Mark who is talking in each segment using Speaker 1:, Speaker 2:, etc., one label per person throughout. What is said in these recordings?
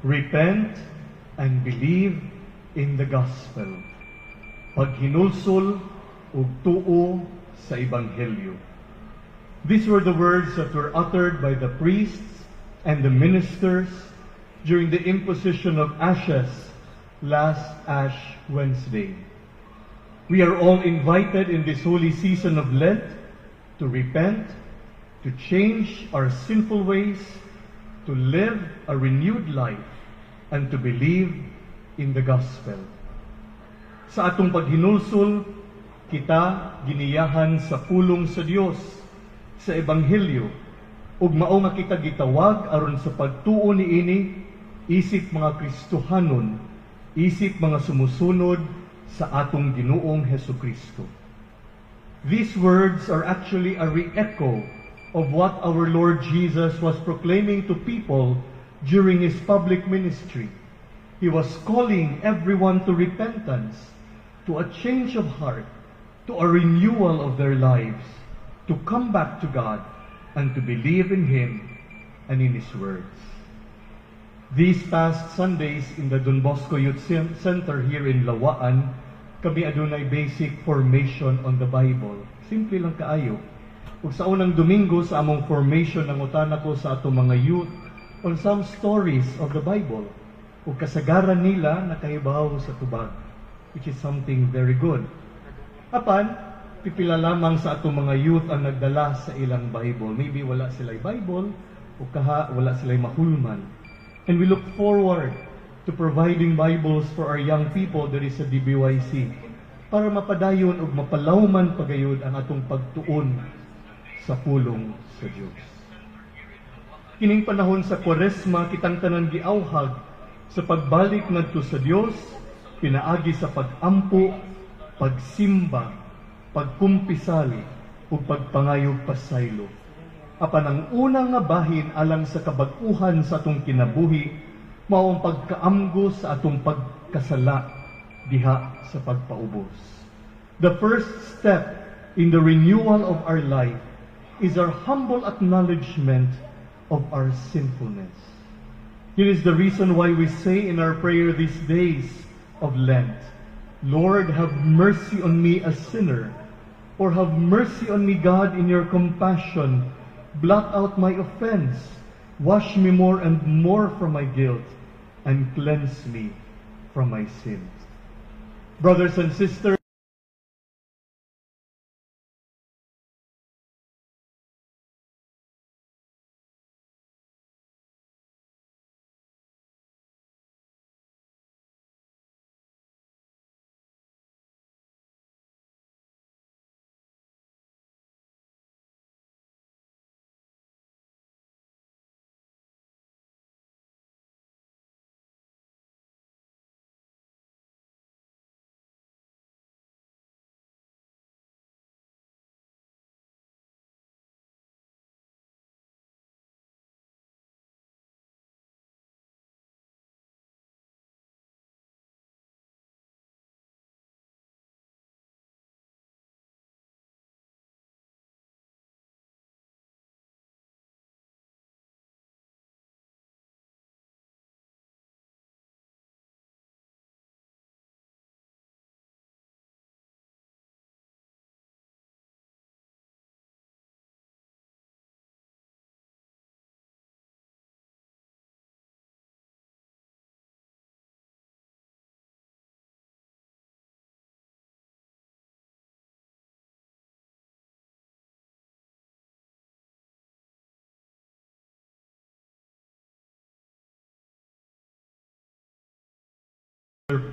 Speaker 1: Repent and believe in the gospel. Paghinulsol ug tuo sa Ebanghelyo. These were the words that were uttered by the priests and the ministers during the imposition of ashes last Ash Wednesday. We are all invited in this holy season of Lent to repent, to change our sinful ways, to live a renewed life, and to believe in the gospel. Sa atong paghinulsol, kita giniyahan sa pulong sa Dios, sa Ebanghelyo, ug mao nga kita gitawag aron sa pagtuo niini, isip mga Kristohanon, isip mga sumusunod sa atong Ginoong Hesukristo. These words are actually a re-echo of what our Lord Jesus was proclaiming to people during His public ministry. He was calling everyone to repentance, to a change of heart, to a renewal of their lives, to come back to God, and to believe in Him and in His words. These past Sundays in the Don Bosco Youth Center here in Lawaan, kami adunay basic formation on the Bible. Simple lang kaayo. Ug sa unang Domingo sa among formation, nangutan ako sa atong mga youth on some stories of the Bible. Ug kasagaran nila nakahibaw sa tubag, which is something very good. Apan, pipila lamang sa atong mga youth ang nagdala sa ilang Bible. Maybe wala sila'y Bible, o wala sila'y mahulman. And we look forward to providing Bibles for our young people that is sa DBYC para mapadayon ug mapalawman pagayod ang atong pagtuon sa pulong sa Dios. Kining panahon sa Kwaresma, kitang tanan giawhag sa pagbalik ngadto sa Dios, pinaagi sa pagampo, pagsimba, pagkumpisal ug pagpangayog pasaylo. Apan ang unang nga bahin alang sa kabag-uhan sa atong kinabuhi mao ang pagkaamgo sa atong pagkasala diha sa pagpaubos. The first step in the renewal of our life is our humble acknowledgement of our sinfulness. It is the reason why we say in our prayer these days of Lent, Lord, have mercy on me a sinner, or have mercy on me, God, in your compassion. Blot out my offense, wash me more and more from my guilt, and cleanse me from my sins. Brothers and sisters,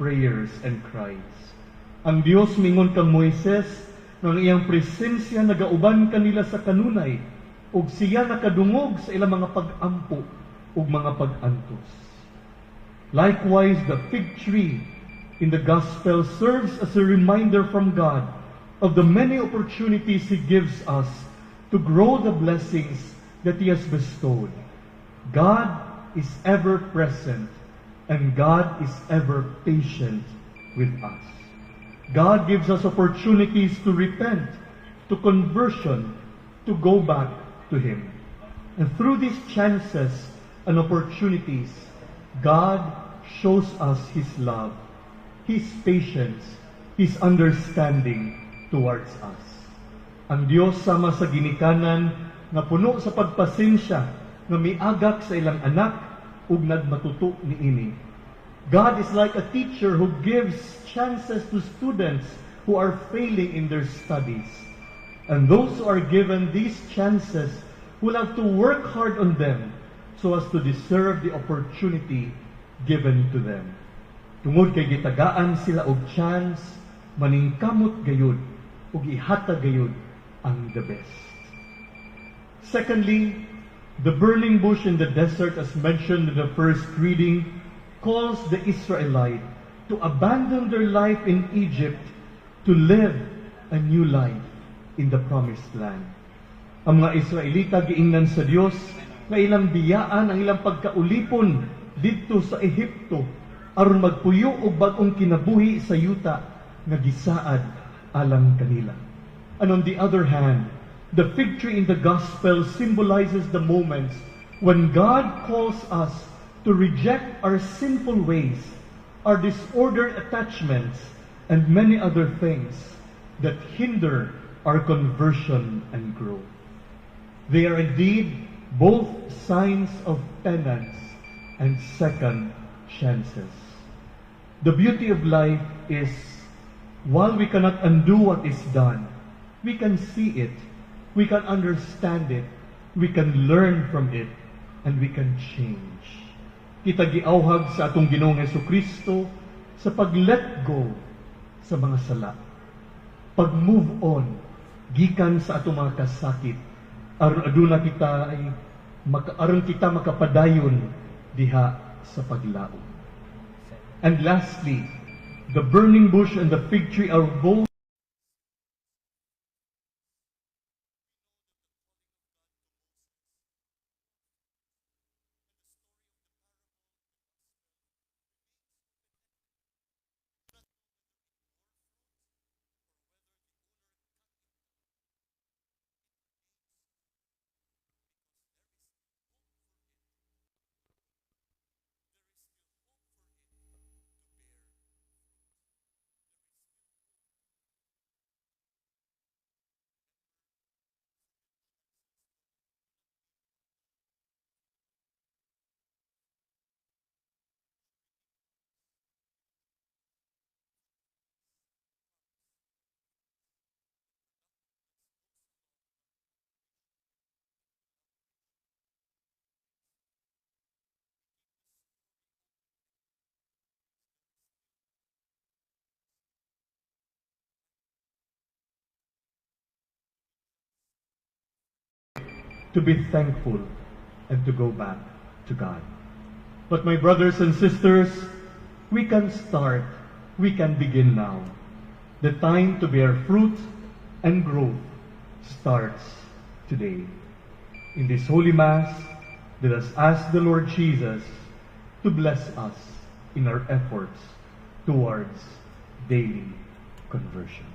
Speaker 1: prayers and cries. Ang Dios mingon kang Moises, ng iyang presensya nagauban kanila sa kanunay, ug siya nakadungog sa ilang mga pag-ampo ug mga pag-antos. Likewise, the fig tree in the gospel serves as a reminder from God of the many opportunities He gives us to grow the blessings that He has bestowed. God is ever present, and God is ever patient with us. God gives us opportunities to repent, to conversion, to go back to Him. And through these chances and opportunities, God shows us His love, His patience, His understanding towards us. Ang Diyos sama sa ginikanan nga puno sa pagpasensya nga miagak sa ilang anak ug nagmatuto niini. God is like a teacher who gives chances to students who are failing in their studies. And those who are given these chances will have to work hard on them so as to deserve the opportunity given to them. Tungod kay gitagaan sila og chance, maningkamot gayud ug ihatag gayud ang the best. Secondly, the burning bush in the desert, as mentioned in the first reading, calls the Israelite to abandon their life in Egypt to live a new life in the promised land. Ang mga Israelita giingnan sa Dios nga ilang biyaan ang ilang pagkaulipon didto sa Ehipto aron magpuyo og bag-ong kinabuhi sa yuta nga gisaad alang kanila. And on the other hand, the fig tree in the gospel symbolizes the moments when God calls us to reject our sinful ways, our disordered attachments, and many other things that hinder our conversion and growth. They are indeed both signs of penance and second chances. The beauty of life is, while we cannot undo what is done, we can see it, we can understand it, we can learn from it, and we can change. Kita giawhag sa atong Ginoong Hesukristo sa pag-let go sa mga sala. Pag-move on, gikan sa atong mga kasakit, aron aduna kita ay aron kita makapadayon diha sa paglaom. And lastly, the burning bush and the fig tree are both to be thankful and to go back to God. But my brothers and sisters, we can start, we can begin now. The time to bear fruit and growth starts today. In this Holy Mass, let us ask the Lord Jesus to bless us in our efforts towards daily conversion.